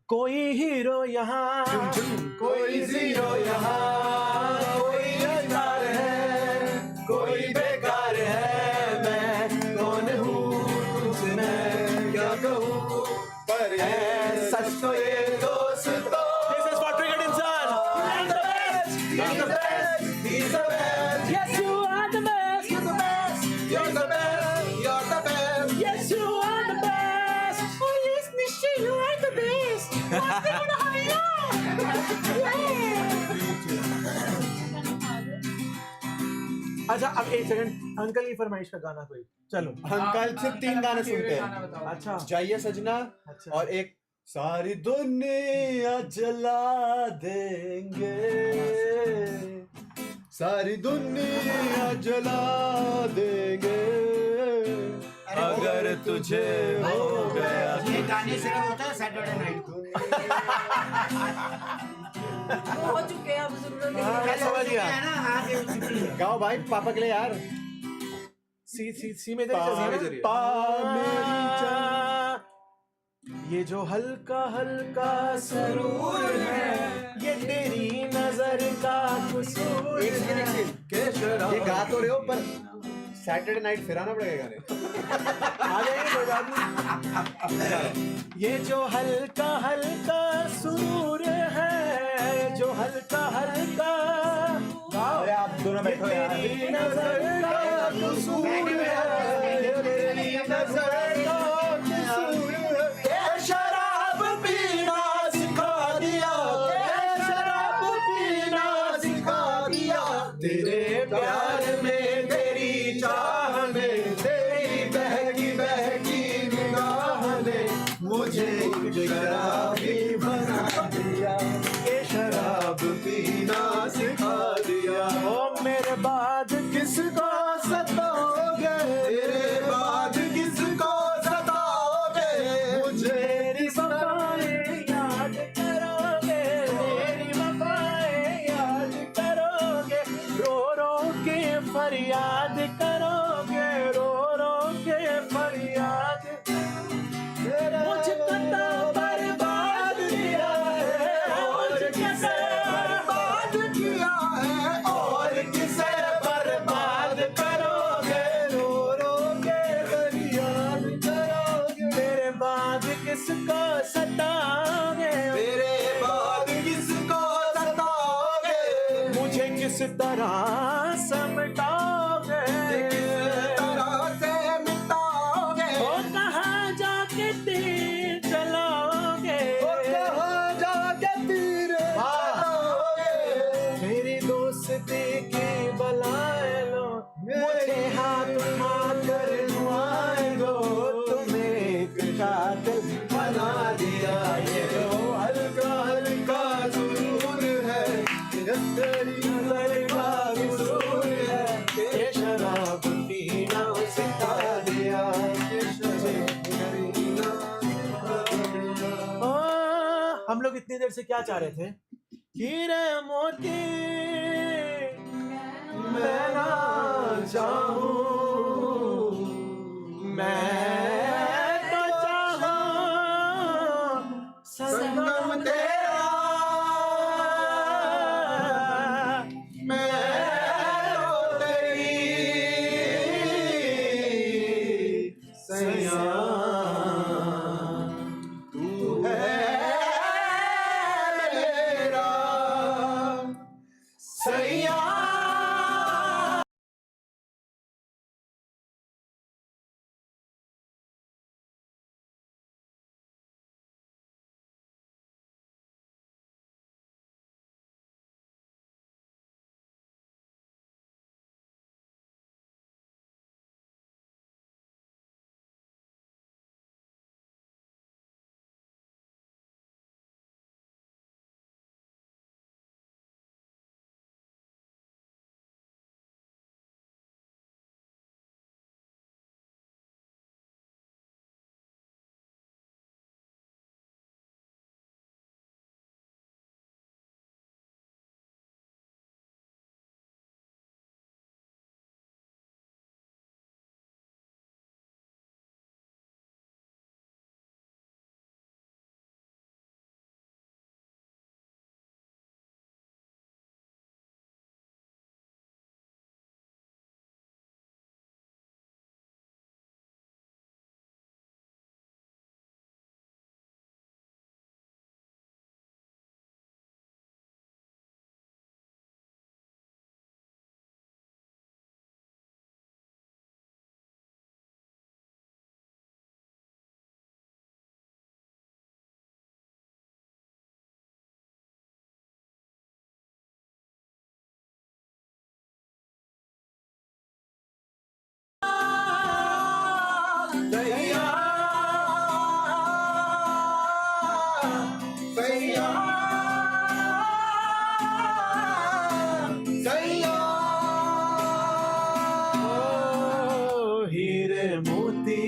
कोई हीरो यहाँ, कोई जीरो यहाँ, कोई बेकार है, कोई बेकार है। मैं कौन हूँ तुझसे मैं क्या कहूँ, पर है सच तो ये दोस्तों। This is for Triggered इंसान। He's the best, he's the best, he's the best. Yes, you are the best. You're the best, you're the best, you're the best. Yes, you are the best. Oh yes, Nishi, you are the best. What's the good अच्छा अब एक second, uncle की फरमाइश का गाना कोई, चलो। Uncle से 3 गाने सुनते हैं। अच्छा जाइए सजना, अच्छा। और एक सारी दुनिया जला देंगे, सारी दुनिया जला देंगे अगर तुझे हो गया। ये गाने सिर्फ होता है सैटरडे नाइट को। हो चुके हैं अब जरूरत हाँ, नहीं है। समझ गया। है ना, हाँ ये हो चुकी है। गाओ भाई पापा के लिए यार। सी में तेरी ये जो हल्का हल्का सरूर है, ये तेरी नजर का कसूर है। ये गा तो रहे हो पर सैटरडे नाइट फिर आना पड़ेगा गाने। आ जाएंगे कोई बात नहीं। ये जो हल्का हल्का सुरूर है, जो हल्का हल्का, अरे आप दोनों बैठो यार। तेरी नजर का कसूर है, ये तेरी नजर का कसूर है। ये शराब पीना सिखा दिया, ये शराब पीना सिखा दिया। तेरे प्यार में, तेरी चाह में, तेरी बहकी बहकी निगाह ने मुझे शराबी बना दिया, ये शराब पीना सिखा दिया। ओ मेरे बाद किसको सताओगे, तेरे बाद किसको सताओगे, मुझे तेरी वफाएं याद करोगे, तेरी वफाएं याद करोगे, रो रो के फरियाद करोगे, रो रो के फरियाद। मुझको तो बर्बाद किया है, और किसे बर्बाद किया है, और किसे बर्बाद करोगे, रो रो के फरियाद करोगे। मेरे बाद किसको सताओगे, मेरे बाद किसको सताओगे, मुझे किस तरह समटाओगे, किस तरह से मिटाओगे। ओ कहाँ जाके तीर चलाओगे, ओ कहाँ जाके तीर चलाओगे। मेरी दोस्ती की बलाए लो, मुझे हाथ मारकर दुआएं दो, तुम्हें एक कातिल बना दिया। ये जो हल्का हल्का सुरूर है, ये तेरी नजर का कसूर है, ये शराब पीना सिखा दिया, ये शराब पीना सिखा दिया। हम लोग इतनी देर से क्या चाह रहे थे? हीरे मोती मैं ना चाहूं, मैं तो चाहूं संगम तेरा, मैं तो तेरी सैया, तू है मेरा सैया। सैया सैया सैया ओ हीरे मोती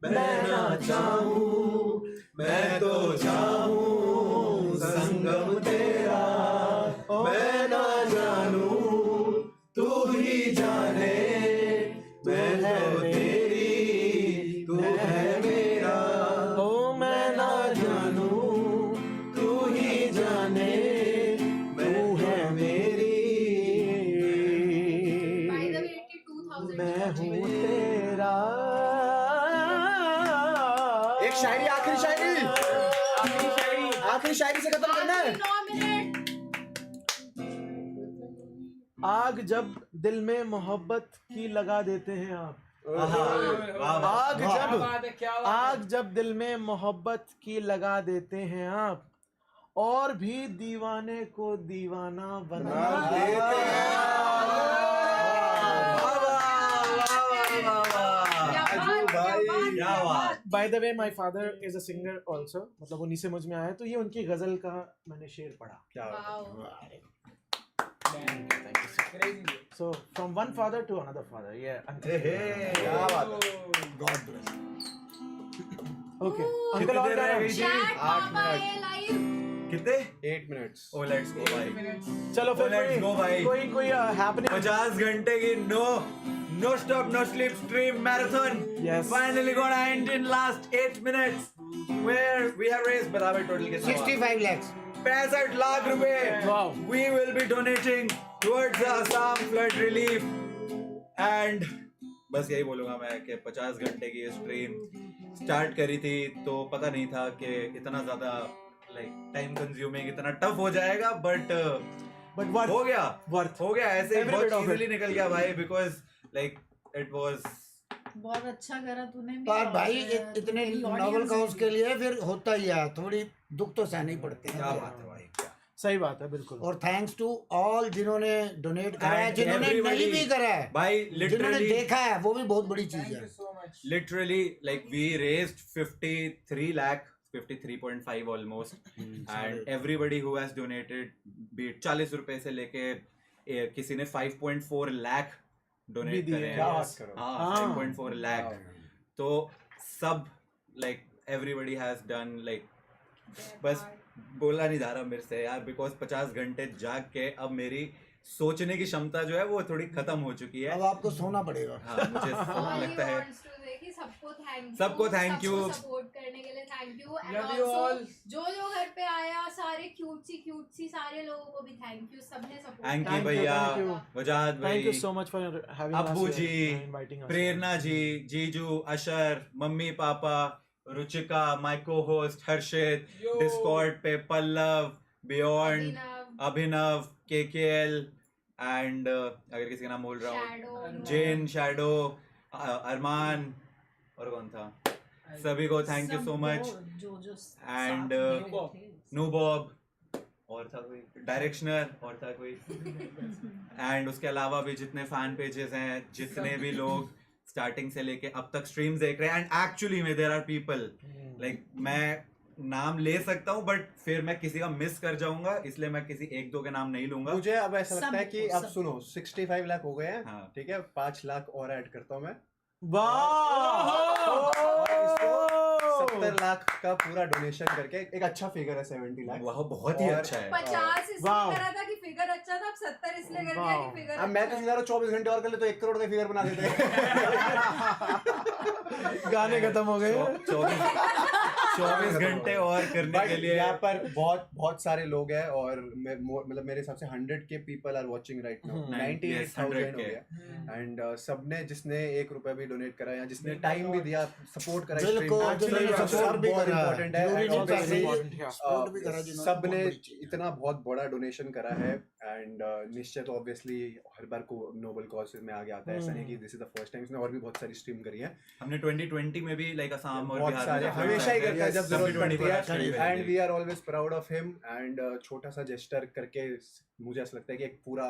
मैं ना चाहूं मैं तो चाहूं संगम तेरा मैं ना जानूं तू ही जाने मैं तो तेरी तू है मेरा ओ मैं ना जानूं तू ही जाने मैं है मेरी By the way, 82,000 मैं हूँ तेरा। एक शायरी आखिरी शायरी से खत्म करना है 9 मिनट। आग जब दिल में मोहब्बत की लगा देते हैं आप, आग जब दिल में मोहब्बत की लगा देते हैं आप, और भी दीवाने को दीवाना बना देते bye the way my father is a singer also, मतलब उन्हीं से मुझ में आया, तो ये उनकी गजल का मैंने शेर पढ़ा। So from one father to another father, yeah. क्या बात है God bless. Okay. Uncle और क्या नाम? Chat पापा ये live। कितने 8 minutes ओ लेट्स गो भाई चलो फिर let's go, भाई। कोई happening 50 घंटे की no stop no sleep stream marathon Yes. finally gonna end in last 8 minutes where we have raised बराबर टोटल कितना 65 lakhs. 65 लाख रुपए Wow. we will be donating towards the Assam flood relief and बस यही बोलूंगा मैं कि 50 घंटे की स्ट्रीम स्टार्ट करी थी तो पता नहीं था कि इतना ज्यादा लाइक टाइम कंज्यूमिंग इतना टफ हो जाएगा बट worth. हो गया Worth. हो गया ऐसे ही Every bit बहुत of it. इजीली निकल गया भाई बिकॉज लाइक इट वाज बहुत अच्छा करा तूने भी। पर भाई और इतने तेरी नोबल audience काउज भी। के लिए फिर होता ही है, थोड़ी दुख तो सहने ही पड़ते क्या हैं। बात है भाई सही बात है बिल्कुल। और थैंक्स टू ऑल जिन्होंने डोनेट करा है, And जिन्होंने everybody- नहीं भी करा है, भाई जिन्होंने लिटरली देखा है, वो भी बहुत बड़ी चीज है। literally like we raised 53 lakh 53.5 almost and everybody who has donated be it 40 रुपए से लेके किसी ने 5.4 लाख भी डोनेट दिए करे हैं। हैं। क्या बात करो हाँ हाँ। 5.4 लाख तो सब like everybody has done like बस बोला नहीं जा रहा मेरे से यार बिकॉज 50 घंटे जाग के अब मेरी सोचने की क्षमता जो है वो थोड़ी खत्म हो चुकी है अब आपको सोना पड़ेगा। हाँ मुझे All लगता he है wants to say कि सबको सबको thank you। सपोर्ट करने के लिए thank you and Love you also all। जो घर पे आया सारे क्यूट सी सारे लोगों को भी थैंक यू, सबने support Thank you Thank you, भैया thank you. वजाद Thank you भाई so much for having us अब्बू here जी, and inviting us. Prerna ji जीजू अशर मम्मी पापा रुचिका माय को होस्ट हर्षित डिस्कॉर्ड पे Pallav beyond Abhinav KKL and अगर किसी का नाम बोल रहा हूँ जेन शैडो अरमान और कौन था सभी को thank you so much And, नूबॉब और था कोई डायरेक्शनर और था कोई एंड उसके अलावा भी जितने फैन पेजेस हैं जितने भी लोग स्टार्टिंग से लेके अब तक स्ट्रीम्स देख रहे हैं एंड एक्चुअली में देयर आर पीपल लाइक मैं नाम ले सकता हूँ बट फिर मैं किसी का मिस कर जाऊंगा इसलिए मैं किसी एक दो के नाम नहीं लूंगा मुझे अब ऐसा लगता है कि सबको, अब सुनो 65 लाख हो गए हैं हाँ। ठीक है 5 लाख और ऐड करता हूँ मैं वाह 70 लाख का पूरा डोनेशन करके एक अच्छा फिगर है 70 लाख वह बहुत ही और- अच्छा है 50 इसलिए Wow. करा था कि फिगर अच्छा था, अब 70 इसलिए कर दिया Wow. कि फिगर अब मैं तो अच्छा सीधा 24 घंटे और कर ले तो 1 करोड़ का फिगर बना देते गाने खत्म हो गए। 24 घंटे और करने बट के लिए यहाँ पर बहुत सारे लोग हैं और मतलब मेरे हिसाब से 100 के people are watching right now hmm. 98,000 हो 100K। गया एंड सबने जिसने 1 रुपया भी डोनेट करा या जिसने टाइम भी दिया सपोर्ट करा बिल्कुल, Actually, जिन्होंने support support भी बहुत करा है। important है जरूरी and नहीं obviously, पैसे important, yeah. support भी करा जिन्होंने, सबने बहुत बड़ी चीज है। इतना बहुत बड़ा डोनेशन करा है एंड निश्चय तो ऑब्वियसली हर बार को नोबल कॉज में आगे आता है ऐसा नहीं कि this is the first time इसने और भी बहुत सारी स्ट्रीम करी है हमने 2020 में भी लाइक असम और बहुत बिहार सारे में हमेशा ही करता है जब जरूरत पड़ती है है and we are always proud of him and छोटा सा जेस्टर करके मुझे ऐसा लगता है कि एक पूरा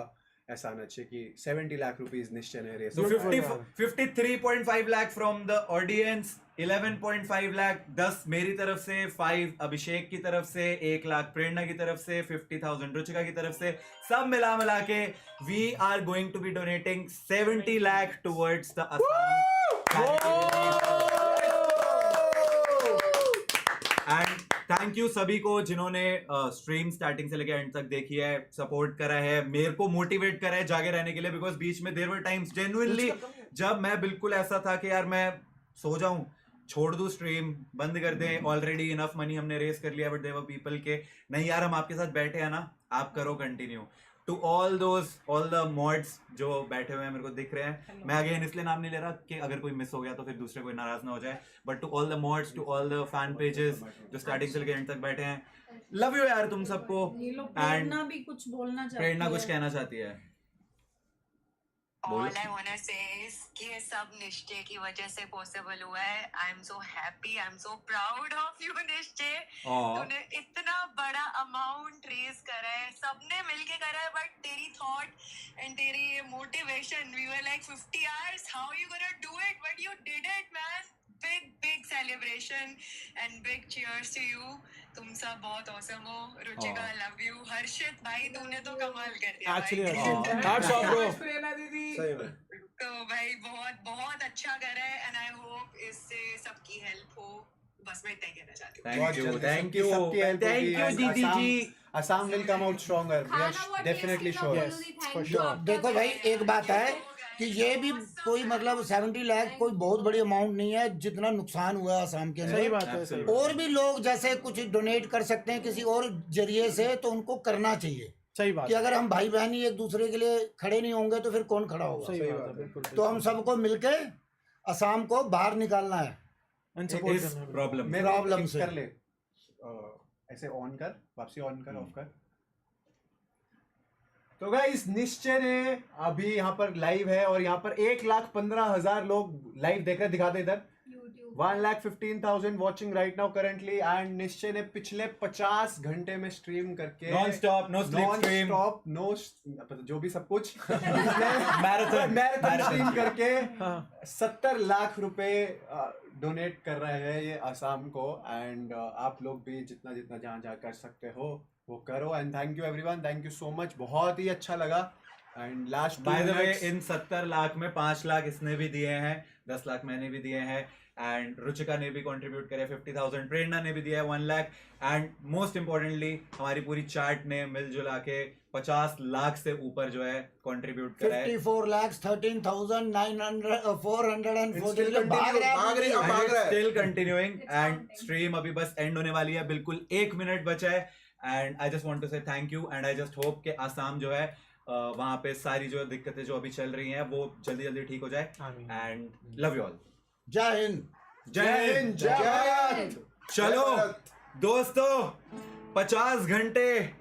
एहसान अच्छे की 70 लाख रुपीस निश्चय ने race So 53.5 lakh from the audience, 11.5 lakh, 10 मेरी तरफ से, 5 अभिषेक की तरफ से, 1 लाख प्रेरणा की तरफ से, 50,000 रुचिका की तरफ से, सब मिला के we are going to be donating 70 lakh towards the Assam. And thank you सभी को जिन्होंने स्ट्रीम स्टार्टिंग से लेकर एंड तक देखी है, सपोर्ट करा है, मेरे को मोटिवेट करा है जागे रहने के लिए, बिकॉज बीच में देयर वर टाइम्स जेन्युइनली जब मैं बिल्कुल ऐसा था कि यार मैं सो जाऊं, छोड़ दूं, स्ट्रीम बंद कर दें, ऑलरेडी इनफ मनी हमने रेस कर लिया, बट देयर वर पीपल के नहीं यार हम आपके साथ बैठे हैं ना, आप करो continue. To all the mods जो बैठे हुए हैं मेरे को दिख रहे हैं, मैं अगेन इसलिए नाम नहीं ले रहा कि अगर कोई मिस हो गया तो फिर दूसरे कोई नाराज ना हो जाए, but to all the mods, to all the fan pages जो स्टार्टिंग से लेकर एंड तक बैठे हैं, लव यू यार तुम सबको. प्रेरणा भी कुछ बोलना चाहती है. प्रेरणा कुछ कहना चाहती है. All I wanna say is कि ये सब निश्चय की वजह से पॉसिबल हुआ है. I am so happy, I am so proud of you निश्चय. तूने इतना बड़ा अमाउंट रेज करा है, सबने मिलके करा है, बट तेरी थॉट एंड तेरी ये motivation, we were like 50 hours, how you gonna do it, but you did it man. Big celebration and big cheers to you. तुम सब बहुत awesome हो. Ruchika love you. हर्षित भाई तूने तो कमाल कर दिया. Actually, hats off bro. सही में. तो भाई बहुत अच्छा कर रहा है and I hope इससे सबकी हेल्प हो. बस मैं इतना ही कहना चाहती हूँ. थैंक यू दीदी जी. Assam will come out stronger. We are definitely sure. देखो भाई एक बात है कि ये भी कोई मतलब 70 लाख कोई बहुत बड़ी अमाउंट नहीं है जितना नुकसान हुआ है आसाम के सही बात अंदर. है. और भी लोग जैसे कुछ डोनेट कर सकते हैं किसी और जरिए से, तो उनको करना चाहिए. सही बात कि अगर हम भाई बहन ही एक दूसरे के लिए खड़े नहीं होंगे तो फिर कौन खड़ा होगा. सही बात है बिल्कुल. तो हम सबको मिलके असम को बाहर निकालना है And support इस करना है. प्रॉब्लम मैं प्रॉब्लम से. कर ले ऐसे ऑन कर, वापसी ऑन कर, ऑफ कर. तो गाइस निश्चय ने अभी यहाँ पर लाइव है और यहाँ पर 1,15,000 लोग लाइव देख रहे. दिखा दे इधर. 1,15,000 watching right now currently. And Nishchay ने पिछले 50 घंटे में स्ट्रीम करके non stop, no sleep stream, stop, no जो भी सब कुछ मैराथन स्ट्रीम करके 70 लाख रुपए डोनेट कर रहे हैं ये आसाम को. एंड आप लोग भी जितना जितना जहाँ कर सकते हो वो करो. And thank you everyone, thank you so much, बहुत ही अच्छा लगा. And last by the way in 70 lakh में 5 लाख इसने भी दिए हैं, 10 लाख मैंने भी दिए हैं, एंड रुचिका ने भी कंट्रीब्यूट करे 50,000, प्रेरणा ने भी दिया है 1 लाख, एंड मोस्ट इम्पोर्टेंटली हमारी पूरी चार्ट ने मिलजुला के 50 लाख से ऊपर जो है कंट्रीब्यूट करा है. 54,13,414 भाग रहा है. Still continuing. एंड स्ट्रीम अभी बस एंड होने वाली है, बिल्कुल 1 मिनट बचा है. And I just want to say thank you. And I just hope कि आसाम जो है वहां पे सारी जो दिक्कतें जो अभी चल रही हैं वो जल्दी जल्दी ठीक हो जाए. And love you all. जय हिंद. जय हिंद. जय. चलो दोस्तों 50 घंटे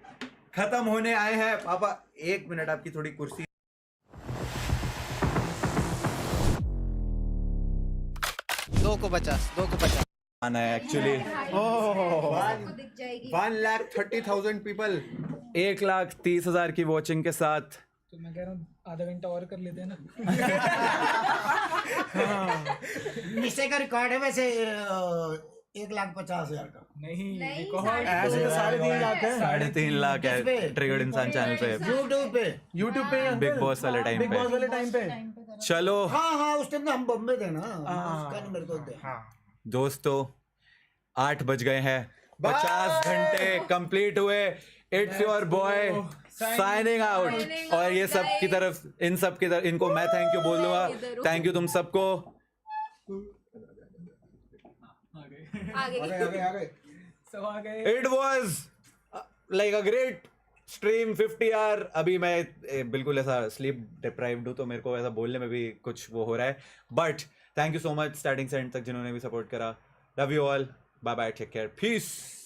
खत्म होने आए हैं. पापा 1 मिनट आपकी थोड़ी कुर्सी. 2 को 50 आना है एक्चुअली. दिख जाएगी. 1,30,000 पीपल. 1,30,000 की वॉचिंग के साथ. तो मैं कह रहा हूँ आधा घंटा और कर लेते हैं ना. निश्चय का रिकॉर्ड है वैसे 1,50,000 का. नहीं ऐसे तो 3.5 लाख है. 3.5 लाख है ट्रिगर्ड इंसान चैनल पे, यूट्यूब पे बिग बॉस वाले टाइम बिग बॉस पे. वाले टाइम पे. चलो हाँ उस टाइम हम बम्बे थे ना, उसका नहीं मेरे को दे. दोस्तों 8 बज गए हैं, 50 घंटे कंप्लीट हुए. It's your boy signing out. और ये सब की तरफ, इन सब की तरफ इनको मैं थैंक यू बोल दूंगा. थैंक यू तुम सबको. सब आ गए. It was like a great stream 50 hour. अभी मैं बिल्कुल ऐसा स्लीप डिप्राइव्ड हूँ तो मेरे को ऐसा बोलने में भी कुछ वो हो रहा है. But thank you so much starting से एंड तक जिन्होंने भी सपोर्ट करा. Love you all. Bye bye, take care, piece.